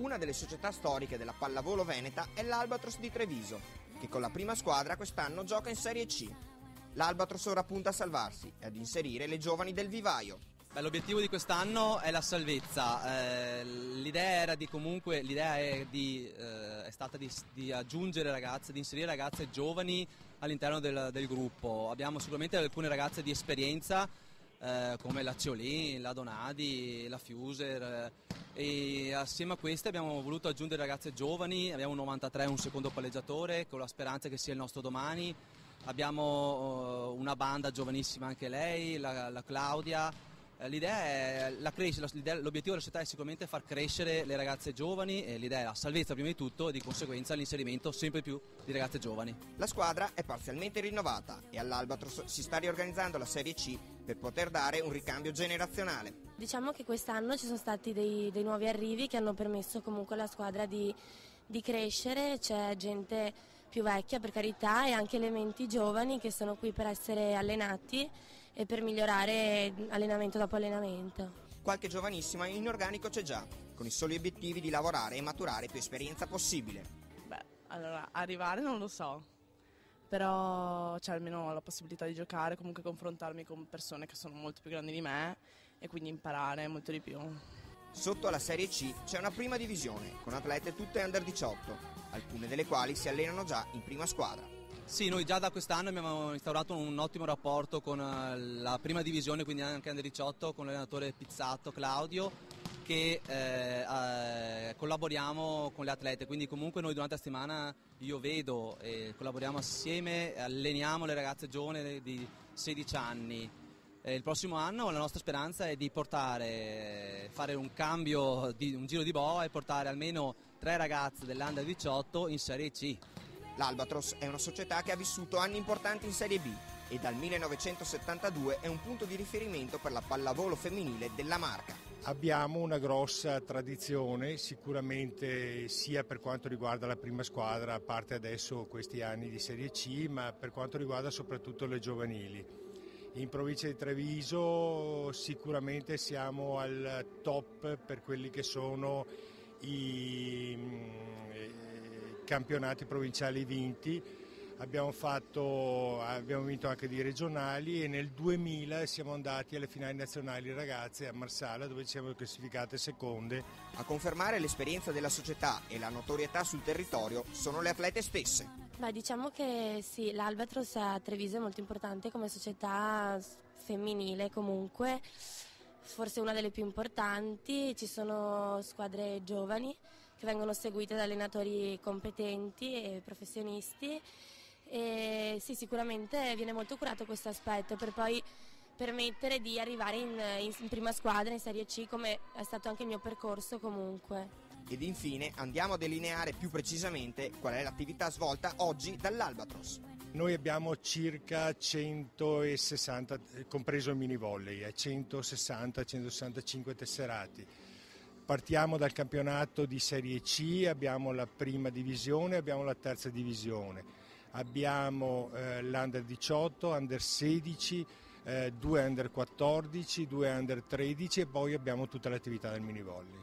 Una delle società storiche della pallavolo veneta è l'Albatros di Treviso, che con la prima squadra quest'anno gioca in Serie C. L'Albatros ora punta a salvarsi e ad inserire le giovani del vivaio. L'obiettivo di quest'anno è la salvezza. L'idea è stata di aggiungere ragazze, di inserire ragazze giovani all'interno del gruppo. Abbiamo sicuramente alcune ragazze di esperienza come la Ciolin, la Donadi, la Fuser, e assieme a queste abbiamo voluto aggiungere ragazze giovani. Abbiamo un 93, un secondo palleggiatore con la speranza che sia il nostro domani. Abbiamo una banda giovanissima anche lei, la Claudia. L'idea è l'obiettivo della società è sicuramente far crescere le ragazze giovani, e l'idea è la salvezza prima di tutto e di conseguenza l'inserimento sempre più di ragazze giovani. La squadra è parzialmente rinnovata e all'Albatros si sta riorganizzando la Serie C per poter dare un ricambio generazionale. Diciamo che quest'anno ci sono stati dei nuovi arrivi che hanno permesso comunque alla squadra di crescere. C'è gente più vecchia, per carità, e anche elementi giovani che sono qui per essere allenati e per migliorare allenamento dopo allenamento. Qualche giovanissima in organico c'è già, con i soli obiettivi di lavorare e maturare più esperienza possibile. Allora, arrivare non lo so, però c'è almeno la possibilità di giocare, comunque confrontarmi con persone che sono molto più grandi di me e quindi imparare molto di più. Sotto alla Serie C c'è una prima divisione, con atlete tutte under 18, alcune delle quali si allenano già in prima squadra. Sì, noi già da quest'anno abbiamo instaurato un ottimo rapporto con la prima divisione, quindi anche under 18, con l'allenatore Pizzato Claudio, che collaboriamo con le atlete, quindi comunque noi durante la settimana io vedo e collaboriamo assieme, alleniamo le ragazze giovani di 16 anni. Il prossimo anno la nostra speranza è di fare un cambio, un giro di boa e portare almeno 3 ragazze dell'Under 18 in Serie C. L'Albatros è una società che ha vissuto anni importanti in Serie B e dal 1972 è un punto di riferimento per la pallavolo femminile della Marca. Abbiamo una grossa tradizione, sicuramente sia per quanto riguarda la prima squadra, a parte adesso questi anni di Serie C, ma per quanto riguarda soprattutto le giovanili. In provincia di Treviso sicuramente siamo al top per quelli che sono i campionati provinciali vinti. Abbiamo vinto anche dei regionali e nel 2000 siamo andati alle finali nazionali ragazze a Marsala, dove ci siamo classificate seconde. A confermare l'esperienza della società e la notorietà sul territorio sono le atlete stesse. Diciamo che sì, l'Albatros a Treviso è molto importante come società femminile, comunque forse una delle più importanti. Ci sono squadre giovani che vengono seguite da allenatori competenti e professionisti, e sì, sicuramente viene molto curato questo aspetto per poi permettere di arrivare in prima squadra, in Serie C, come è stato anche il mio percorso comunque. Ed infine andiamo a delineare più precisamente qual è l'attività svolta oggi dall'Albatros. Noi abbiamo circa 160, compreso il mini volley, 160-165 tesserati. Partiamo dal campionato di Serie C, abbiamo la prima divisione, abbiamo la terza divisione, abbiamo l'Under 18, Under 16, 2 Under 14, 2 Under 13 e poi abbiamo tutta l'attività del mini volley.